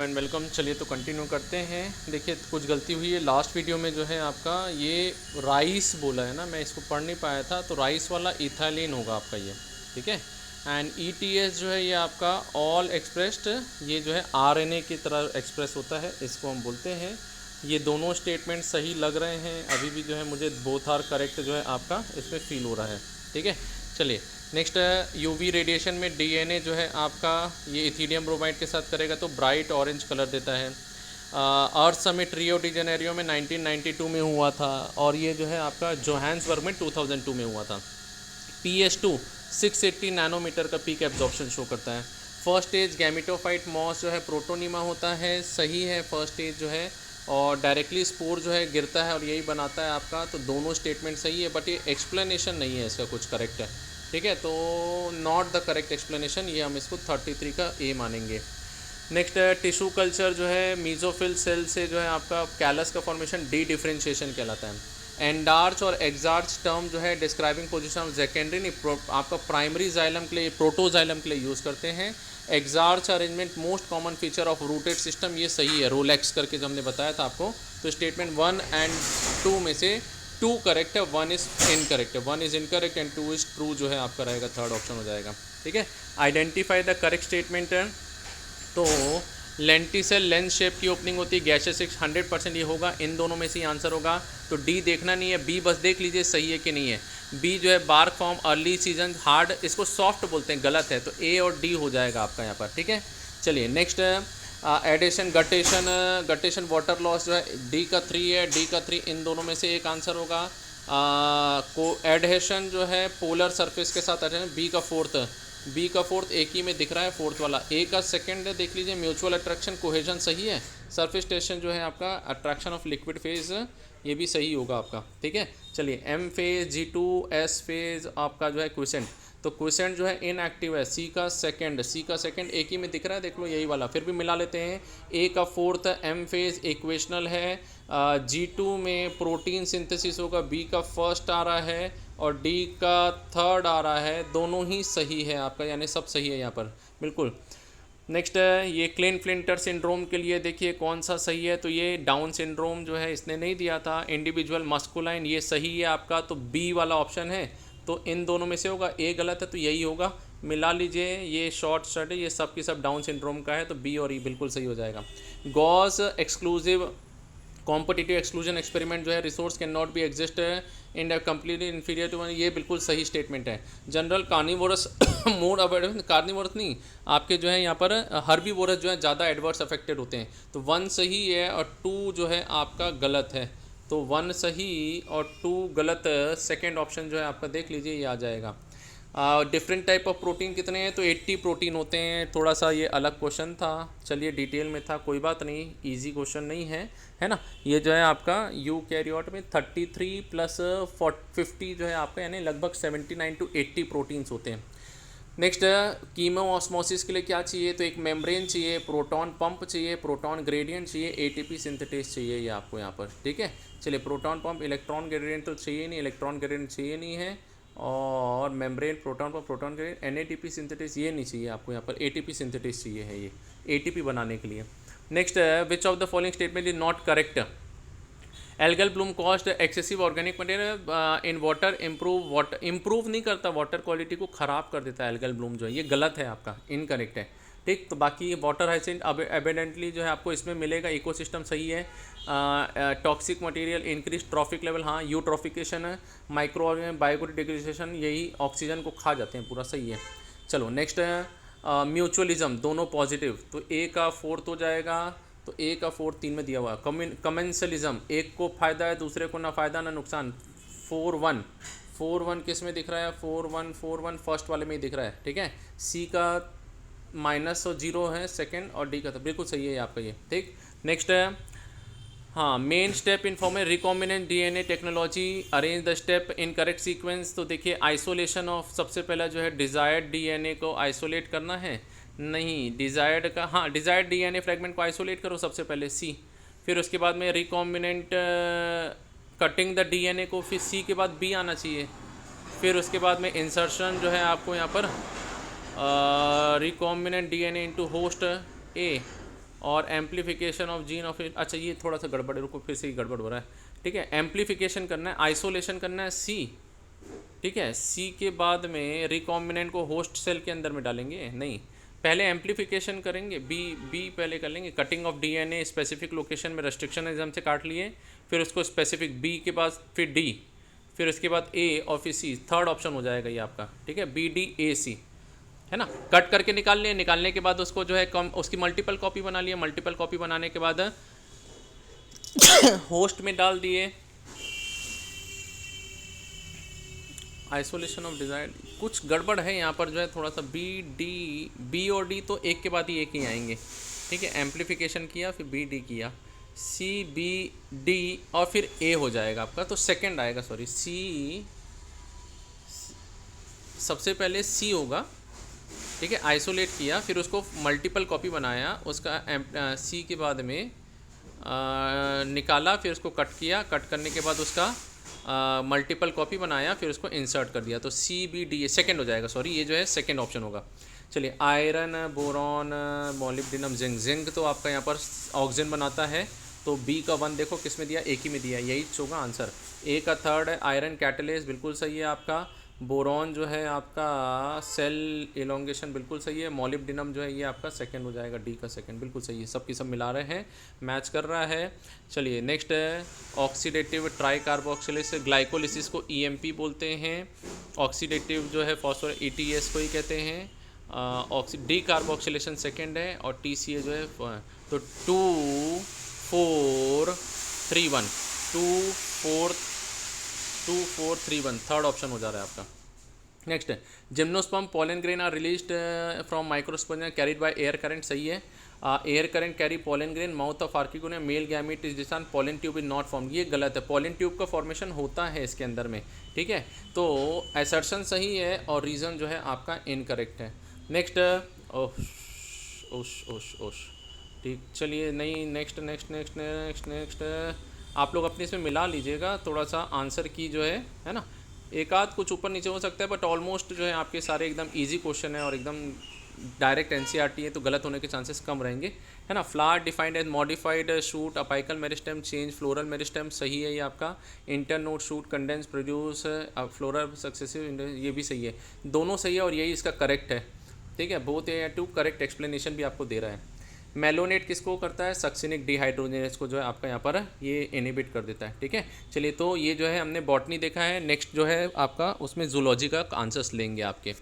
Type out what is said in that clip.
And welcome. चलिए तो continue करते हैं। देखिए कुछ गलती हुई है लास्ट वीडियो में, जो है आपका ये राइस बोला है ना, मैं इसको पढ़ नहीं पाया था, तो राइस वाला इथाइलिन होगा आपका ये, ठीक है। एंड ईटीएस जो है ये आपका ऑल एक्सप्रेस्ड, ये जो है आरएनए की तरह एक्सप्रेस होता है, इसको हम बोलते हैं। ये दोनों स्टेटमेंट सही लग रहे हैं अभी भी, जो है मुझे बोथ आर करेक्ट जो है आपका इसमें फील हो रहा है, ठीक है। चलिए नेक्स्ट, यूवी रेडिएशन में डीएनए जो है आपका ये इथीडियम ब्रोमाइड के साथ करेगा तो ब्राइट ऑरेंज कलर देता है। अर्थ समिट रियो डी जेनेरियो में 1992 में हुआ था, और ये जो है आपका जोहान्सबर्ग में 2002 में हुआ था। PS2 680 नैनोमीटर का पीक एब्जॉर्प्शन शो करता है। फर्स्ट स्टेज गैमेटोफाइट मॉस जो है प्रोटोनिमा होता है, सही है फर्स्ट स्टेज जो है, और डायरेक्टली स्पोर जो है गिरता है और यही बनाता है आपका, तो दोनों स्टेटमेंट सही है, बट ये एक्सप्लेनेशन नहीं है इसका कुछ करेक्ट है, ठीक है। तो नॉट द करेक्ट एक्सप्लेनेशन, ये हम इसको 33 का ए मानेंगे। नेक्स्ट टिश्यू कल्चर जो है मीजोफिल सेल से जो है आपका कैलस का फॉर्मेशन डी डिफ्रेंशिएशन कहलाता है। एंडार्च और एग्जार्च टर्म जो है डिस्क्राइबिंग पोजीशन ऑफ सेकेंडरी नहीं, आपका प्राइमरी जाइलम के लिए, प्रोटोजाइलम के लिए यूज़ करते हैं। Exarch arrangement most common feature of rooted system, ये सही है, रोलेक्स करके जो हमने बताया था आपको। तो स्टेटमेंट 1 एंड 2 में से 2 करेक्ट है, 1 इज़ इनकरेक्ट है, 1 is incorrect and 2 is true जो है आपका रहेगा, थर्ड ऑप्शन हो जाएगा, ठीक है। आइडेंटिफाई द करेक्ट स्टेटमेंट है, तो लेंटिसेल लेंस शेप की ओपनिंग होती है, गैसेस 100% ये होगा, इन दोनों में से ही आंसर होगा। तो डी देखना नहीं है, बी बस देख लीजिए सही है कि नहीं है। बी जो है bark form early season hard, इसको सॉफ्ट बोलते हैं, गलत है, तो ए और डी हो जाएगा आपका यहाँ पर, ठीक है। चलिए next, adhesion guttation water loss जो है डी का 3 है, डी का 3, इन दोनों में से एक आंसर होगा। को एडहेशन जो है पोलर सरफेस के साथ एडहेशन, बी का फोर्थ एक ही में दिख रहा है, फोर्थ वाला। ए का सेकंड देख लीजिए, म्यूचुअल अट्रैक्शन कोहेजन सही है। सरफेस टेंशन जो है आपका अट्रैक्शन ऑफ लिक्विड फेज, ये भी सही होगा आपका, ठीक है। चलिए एम फेज, G2S फेज आपका जो है क्विसेंट, तो क्विसेंट जो है इनएक्टिव है। सी का सेकंड एक ही में दिख रहा है, देख लो यही वाला, फिर भी मिला लेते हैं। ए का फोर्थ एम फेज इक्वेशनल है। G2 में प्रोटीन सिंथेसिस होगा, बी का फर्स्ट आ रहा है और डी का थर्ड आ रहा है, दोनों ही सही है आपका, यानी सब सही है यहाँ पर, बिल्कुल। नेक्स्ट है ये क्लेन फ्लिंटर सिंड्रोम के लिए, देखिए कौन सा सही है, तो ये डाउन सिंड्रोम जो है इसने नहीं दिया था। इंडिविजुअल मस्कुलाइन ये सही है आपका, तो बी वाला ऑप्शन है, तो इन दोनों में से होगा, ए गलत है तो यही होगा, मिला लीजिए। ये शॉर्ट स्टडी, ये सब की सब डाउन सिंड्रोम का है, तो बी और ई बिल्कुल सही हो जाएगा। Gause exclusive competitive exclusion experiment जो है, resource can not be exist in completely inferior to one, ये बिल्कुल सही स्टेटमेंट है। General carnivorous mode aware, carnivorous नहीं, आपके जो है यहाँ पर हर्बीवोरस जो है ज़्यादा एडवर्स अफेक्टेड होते हैं, तो 1 सही है और 2 जो है आपका गलत है, तो 1 सही और 2 गलत। सेकेंड ऑप्शन जो है आपका देख लीजिए, ये आ जाएगा। डिफरेंट टाइप ऑफ प्रोटीन कितने हैं, तो 80 प्रोटीन होते हैं। थोड़ा सा ये अलग क्वेश्चन था, चलिए डिटेल में था, कोई बात नहीं, इजी क्वेश्चन नहीं है, है ना। ये जो है आपका यू कैरियोट में 33 प्लस 50 जो है आपका, यानी लगभग 79 to 80 प्रोटीन्स होते हैं। नेक्स्ट, कीमो ऑस्मोसिस के लिए क्या चाहिए, तो एक मेम्ब्रेन चाहिए, प्रोटॉन पंप चाहिए, प्रोटॉन ग्रेडियंट चाहिए, ATP सिंथेटेस चाहिए, ये आपको यहाँ पर, ठीक है। चलिए प्रोटॉन पंप, इलेक्ट्रॉन ग्रेडियंट तो चाहिए नहीं, इलेक्ट्रॉन ग्रेडियंट चाहिए नहीं है, और membrane, proton pump, proton gradient, NADP synthetase ये नहीं चाहिए आपको, यहाँ पर ATP सिंथेटेस चाहिए है, ये ATP बनाने के लिए। Next, which of the following statement is not correct. Algal Bloom cost excessive organic material in water, improve नहीं करता, वाटर क्वालिटी को ख़राब कर देता है एल्गल ब्लूम जो है, ये गलत है आपका, इनकरेक्ट है, ठीक। तो बाकी वाटर हाइसेंट एबेडेंटली जो है आपको इसमें मिलेगा, इकोसिस्टम सही है। Toxic material increase trophic level, हाँ यूट्रॉफिकेशन है। माइक्रो ऑर्गेनिज्म बायोडिग्रेडेशन, यही ऑक्सीजन को खा जाते हैं, पूरा सही है। चलो नेक्स्ट है म्यूचुअलिज्म, दोनों पॉजिटिव, तो ए का फोर्थ हो जाएगा, तो ए का फोर्थ 3 में दिया हुआ है। कमेंसलिज्म, एक को फ़ायदा है दूसरे को ना फ़ायदा ना नुकसान, 4-1 किस में दिख रहा है, 4-1 फर्स्ट वाले में ही दिख रहा है, ठीक है। सी का माइनस और 0 है सेकंड, और डी का तो बिल्कुल सही है आपका ये, ठीक। नेक्स्ट है, हाँ, main step in form recombinant DNA technology, arrange the step in correct sequence, तो देखिए आइसोलेशन ऑफ, सबसे पहला जो है डिज़ायर्ड DNA को आइसोलेट करना है, नहीं डिज़ायर्ड का, हाँ डिज़ायर्ड DNA फ्रेगमेंट को आइसोलेट करो सबसे पहले, सी, फिर उसके बाद में रिकॉम्बिनेंट कटिंग द DNA को, फिर सी के बाद बी आना चाहिए, फिर उसके बाद में इंसर्शन जो है आपको यहाँ पर recombinant DNA into host A, और एम्पलीफिकेशन ऑफ जीन ऑफ, अच्छा ये थोड़ा सा गड़बड़ है, रुको फिर से ही गड़बड़ हो रहा है। ठीक है, एम्पलीफिकेशन करना है, आइसोलेशन करना है सी। ठीक है, सी के बाद में रिकॉम्बिनेंट को होस्ट सेल के अंदर में डालेंगे, नहीं पहले एम्पलीफिकेशन करेंगे, बी पहले कर लेंगे, cutting of DNA specific location में रेस्ट्रिक्शन एग्जाम से काट लिए, फिर उसको स्पेसिफिक बी के बाद फिर डी, फिर उसके बाद ए और फिर सी, थर्ड ऑप्शन हो जाएगा ये आपका। ठीक है, बी डी ए सी, है ना, कट करके निकाल लिए, निकालने के बाद उसको जो है कम उसकी मल्टीपल कॉपी बना लिए, मल्टीपल कॉपी बनाने के बाद होस्ट में डाल दिए, आइसोलेशन ऑफ डिजायर्ड, कुछ गड़बड़ है यहाँ पर जो है थोड़ा सा, बी और डी तो एक के बाद ही एक ही आएंगे। ठीक है, एम्पलीफिकेशन किया फिर बी डी किया, सी बी डी और फिर ए हो जाएगा आपका, तो सेकंड आएगा, सॉरी सी, सबसे पहले सी होगा। ठीक है, आइसोलेट किया फिर उसको मल्टीपल कॉपी बनाया उसका, सी के बाद में निकाला, फिर उसको कट किया, कट करने के बाद उसका मल्टीपल कॉपी बनाया, फिर उसको इंसर्ट कर दिया, तो सी बी डी सेकेंड हो जाएगा, सॉरी ये जो है सेकेंड ऑप्शन होगा। चलिए, iron, boron, molybdenum, zinc, zinc तो आपका यहाँ पर ऑक्सीजन बनाता है, तो बी का 1 देखो किस में दिया, एक ही में दिया, यही होगा आंसर। ए का थर्ड है आयरन कैटलिस्ट, बिल्कुल सही है आपका। बोरॉन जो है आपका सेल एलोंगेशन, बिल्कुल सही है। मोलिब्डेनम जो है ये आपका सेकंड हो जाएगा, डी का सेकंड, बिल्कुल सही है, सब की सब मिला रहे हैं, मैच कर रहा है। चलिए नेक्स्ट है ऑक्सीडेटिव ट्राई कार्बोक्सिलेस ग्लाइकोलिसिस को ईएमपी बोलते हैं, ऑक्सीडेटिव जो है फॉस्फोर ईटीएस को ही कहते हैं। डी कार्बोक्सिलेशन सेकेंड है और टीसीए जो है, तो 2 4 3 1 2 4 3 1 थर्ड ऑप्शन हो जा रहा है आपका। नेक्स्ट है gymnosperm pollen grain are released from microsporangia carried by air current, सही है। Air current carry pollen grain, mouth of archegonia, male gamete is distant, pollen tube is not form, ये गलत है, पोलन ट्यूब का formation होता है इसके अंदर में। ठीक है, तो असर्शन सही है और रीज़न जो है आपका इनकरेक्ट है। नेक्स्ट ओश ओश ओश ओश, ठीक, चलिए नहीं, next next next next next आप लोग अपने इसमें मिला लीजिएगा थोड़ा सा आंसर की जो है ना, एक आध कुछ ऊपर नीचे हो सकता है, बट ऑलमोस्ट जो है आपके सारे एकदम इजी क्वेश्चन है और एकदम डायरेक्ट एनसीईआरटी है, तो गलत होने के चांसेस कम रहेंगे, है ना। Flower defined as modified shoot, apical meristem, change floral meristem, सही है ये आपका। Internode shoot, condense, produce floral successive, ये भी सही है, दोनों सही है और यही इसका करेक्ट है। ठीक है, both A two correct explanation भी आपको दे रहा है। मेलोनेट किसको करता है, सक्सिनिक डिहाइड्रोजनेस को जो है आपका यहाँ पर ये इनहिबिट कर देता है। ठीक है, चलिए तो ये जो है हमने बॉटनी देखा है, नेक्स्ट जो है आपका उसमें जूलॉजी का आंसर्स लेंगे आपके।